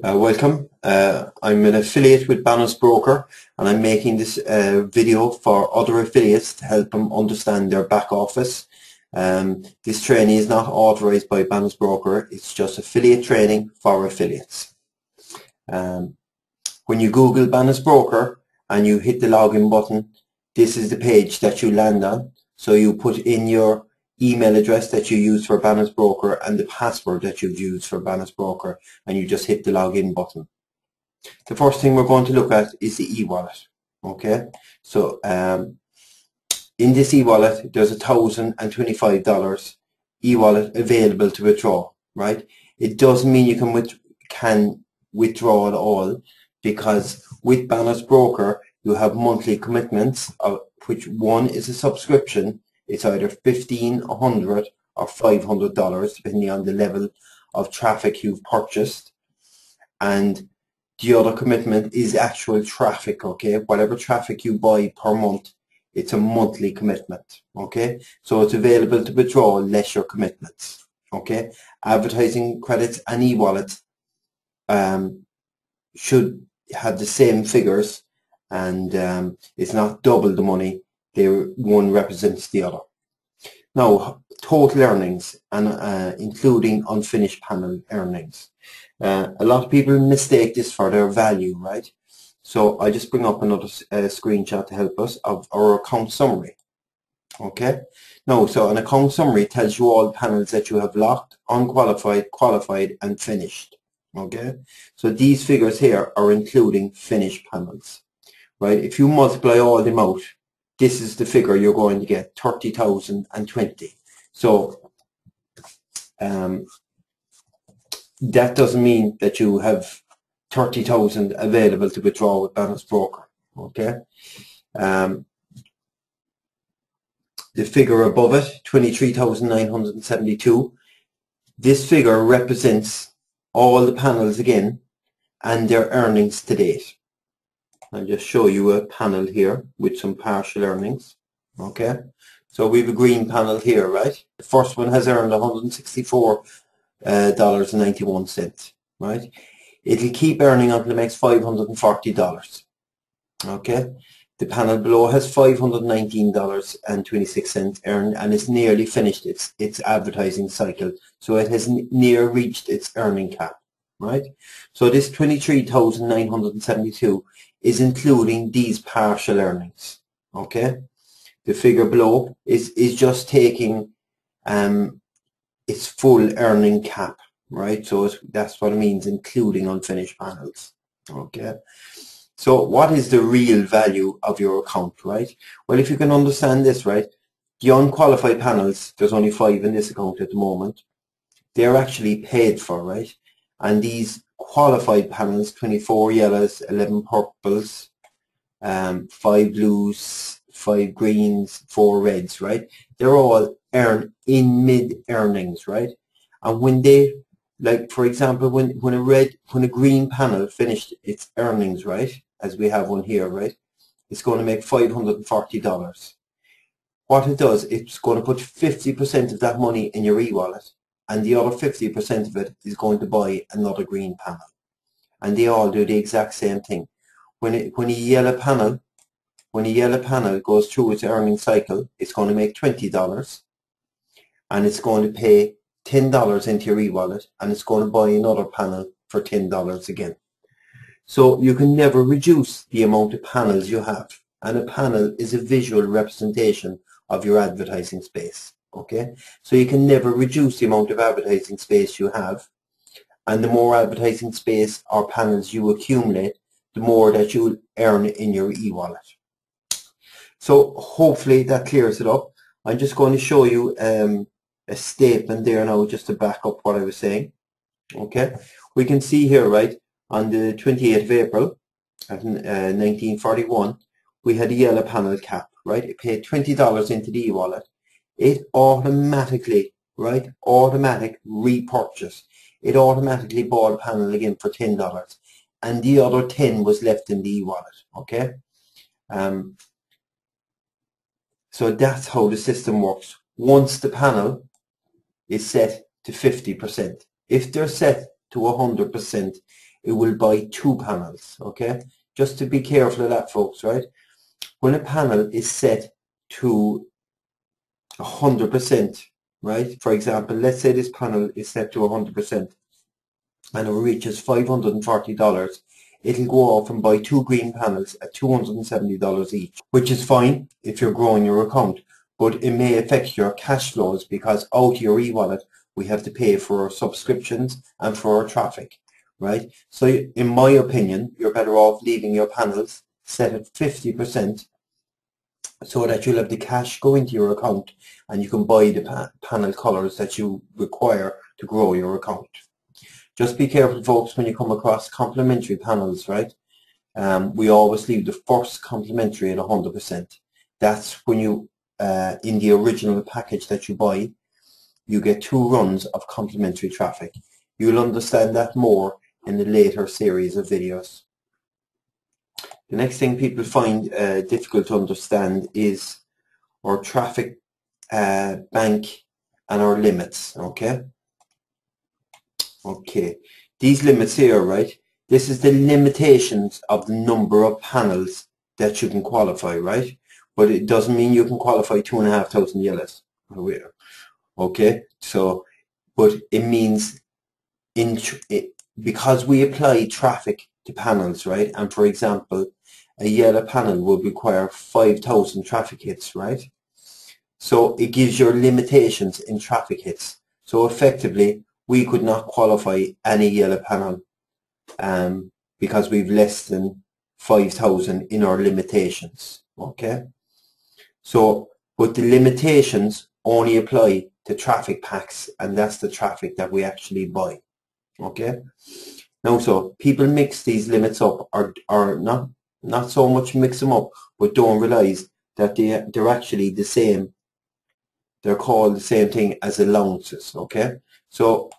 Welcome. I'm an affiliate with Balance Broker, and I'm making this video for other affiliates to help them understand their back office. This training is not authorized by Balance Broker. It's just affiliate training for affiliates. When you Google Balance Broker and you hit the login button, this is the page that you land on. So you put in your email address that you use for Balance Broker and the password that you've used for Balance Broker, and you just hit the login button. The first thing we're going to look at is the e-wallet. Okay, so in this e-wallet there's $1,025 e-wallet available to withdraw, right? It doesn't mean you can withdraw it all, because with Balance Broker you have monthly commitments, of which one is a subscription. It's either $1,500 or $500 depending on the level of traffic you've purchased, and the other commitment is actual traffic. Okay, whatever traffic you buy per month, it's a monthly commitment. Okay, so it's available to withdraw less your commitments. Okay, advertising credits and e-wallets should have the same figures, and it's not double the money. One represents the other. Now, total earnings and including unfinished panel earnings. A lot of people mistake this for their value, right? So I just bring up another screenshot to help us of our account summary. Okay. Now, so an account summary tells you all the panels that you have locked, unqualified, qualified, and finished. Okay. So these figures here are including finished panels, right? If you multiply all them out, this is the figure you're going to get, 30,020. So that doesn't mean that you have 30,000 available to withdraw with Balance Broker. Okay. The figure above it, 23,972. This figure represents all the panels again and their earnings to date. I'll just show you a panel here with some partial earnings. Okay, so we have a green panel here, right? The first one has earned $164.91, right? It'll keep earning until it makes $540. Okay, the panel below has $519.26 earned, and it's nearly finished its advertising cycle, so it has near reached its earning cap, right? So this 23,972 is including these partial earnings. Okay, the figure below is just taking its full earning cap, right? So that's what it means, including unfinished panels. Okay, so what is the real value of your account, right? Well, if you can understand this, right, the unqualified panels, there's only 5 in this account at the moment, they're actually paid for, right? And these qualified panels, 24 yellows, 11 purples, 5 blues, 5 greens, 4 reds, right? They're all earned in mid-earnings, right? And when they, like for example, when a green panel finished its earnings, right, as we have one here, right, it's going to make $540. What it does, it's going to put 50% of that money in your e-wallet, and the other 50% of it is going to buy another green panel. And they all do the exact same thing. When a yellow panel goes through its earning cycle, it's going to make $20, and it's going to pay $10 into your e-wallet, and it's going to buy another panel for $10 again. So you can never reduce the amount of panels you have, and a panel is a visual representation of your advertising space. Okay, so you can never reduce the amount of advertising space you have, and the more advertising space or panels you accumulate, the more that you'll earn in your e-wallet. So hopefully that clears it up. I'm just going to show you a statement there now, just to back up what I was saying. Okay, we can see here, right, on the 28th of April of 1941, we had a yellow panel cap, right? It paid $20 into the e-wallet. It automatically, right, automatic repurchase. It automatically bought a panel again for $10, and the other 10 was left in the e-wallet. Okay, so that's how the system works. Once the panel is set to 50%, if they're set to 100%, it will buy 2 panels, okay? Just to be careful of that, folks, right? When a panel is set to 100%, right? For example, let's say this panel is set to 100% and it reaches $540, it'll go off and buy 2 green panels at $270 each, which is fine if you're growing your account, but it may affect your cash flows because out of your e-wallet we have to pay for our subscriptions and for our traffic, right? So in my opinion, you're better off leaving your panels set at 50% so that you'll have the cash go into your account and you can buy the panel colors that you require to grow your account. Just be careful, folks, when you come across complementary panels, right? We always leave the first complementary at 100%. That's when you, in the original package that you buy, you get 2 runs of complementary traffic. You'll understand that more in the later series of videos. The next thing people find difficult to understand is our traffic bank and our limits, okay? Okay, these limits here, right? This is the limitations of the number of panels that you can qualify, right? But it doesn't mean you can qualify 2,500 yellows. Okay, so, but it means because we apply traffic to panels, right? And for example, a yellow panel would require 5,000 traffic hits, right? So it gives your limitations in traffic hits. So effectively, we could not qualify any yellow panel because we've less than 5,000 in our limitations, okay? So, but the limitations only apply to traffic packs, and that's the traffic that we actually buy, okay? Now, so people mix these limits up, or not so much mix them up, but don't realize that they're actually the same. They're called the same thing as allowances, okay? So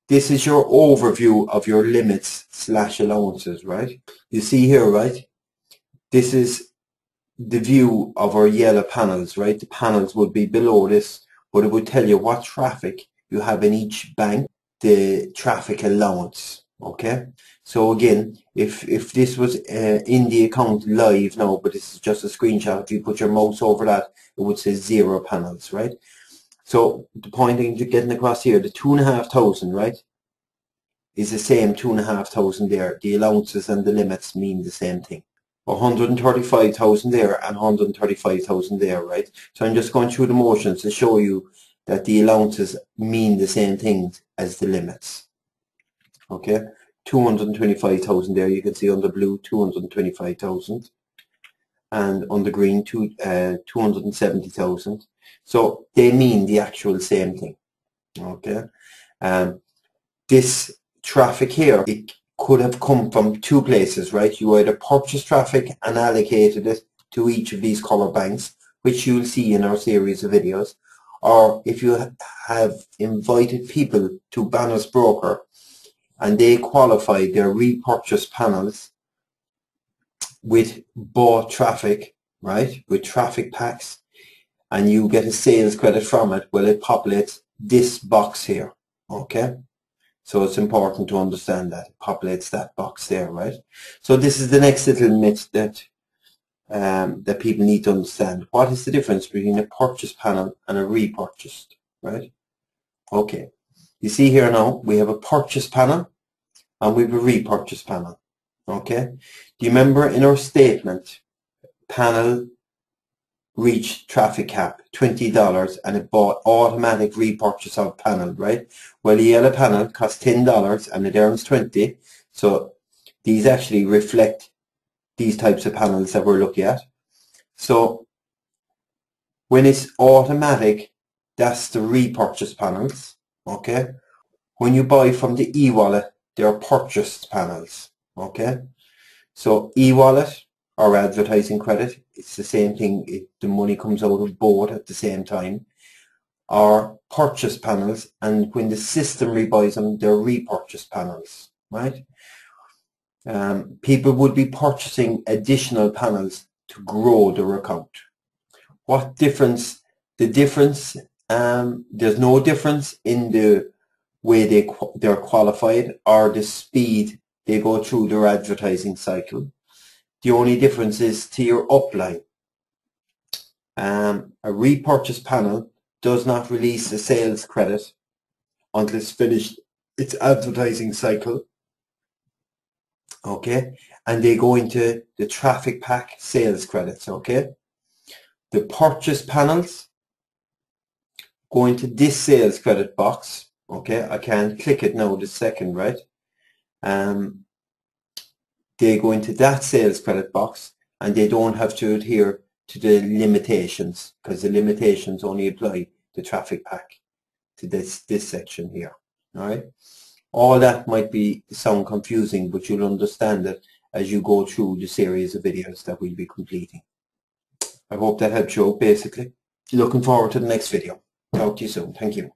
this is your overview of your limits / allowances, right? You see here, right? This is the view of our yellow panels, right? The panels would be below this, but it would tell you what traffic you have in each bank, the traffic allowance, okay? So again, if this was in the account live now, but this is just a screenshot, if you put your mouse over that, it would say 0 panels, right? So the point I'm getting across here, the 2,500, right, is the same 2,500 there. The allowances and the limits mean the same thing. 135,000 there and 135,000 there, right? So I'm just going through the motions to show you that the allowances mean the same thing as the limits. Okay, 225,000 there, you can see on the blue 225,000 and on the green 270,000. So they mean the actual same thing. Okay, this traffic here, it could have come from 2 places, right? You either purchased traffic and allocated it to each of these color banks, which you'll see in our series of videos, or if you have invited people to Banner's Broker and they qualify their repurchase panels with bought traffic, right, with traffic packs, and you get a sales credit from it, well, it populates this box here, okay? So it's important to understand that it populates that box there, right? So this is the next little myth that that people need to understand. What is the difference between a purchase panel and a repurchased, right? Okay, you see here now we have a purchase panel and we have a repurchase panel, okay? Do you remember in our statement, panel reached traffic cap $20 and it bought automatic repurchase of panel, right? Well, the yellow panel costs $10 and it earns 20. So these actually reflect these types of panels that we're looking at. So when it's automatic, that's the repurchase panels, okay? When you buy from the e-wallet, they're purchased panels, okay? So e-wallet or advertising credit, it's the same thing. The money comes out of both at the same time. Or purchase panels, and when the system rebuys them, they're repurchase panels, right? People would be purchasing additional panels to grow their account. What difference? The difference, there's no difference in the way they're qualified or the speed they go through their advertising cycle. The only difference is to your upline. A repurchase panel does not release a sales credit until it's finished its advertising cycle. Okay, and they go into the traffic pack sales credits. Okay, the purchase panels go into this sales credit box. Okay, I can click it now this second, right? They go into that sales credit box and they don't have to adhere to the limitations, because the limitations only apply to traffic pack, to this section here. All right, all that might sound confusing, but you'll understand it as you go through the series of videos that we'll be completing. I hope that helps you out basically. Looking forward to the next video. Talk to you soon. Thank you.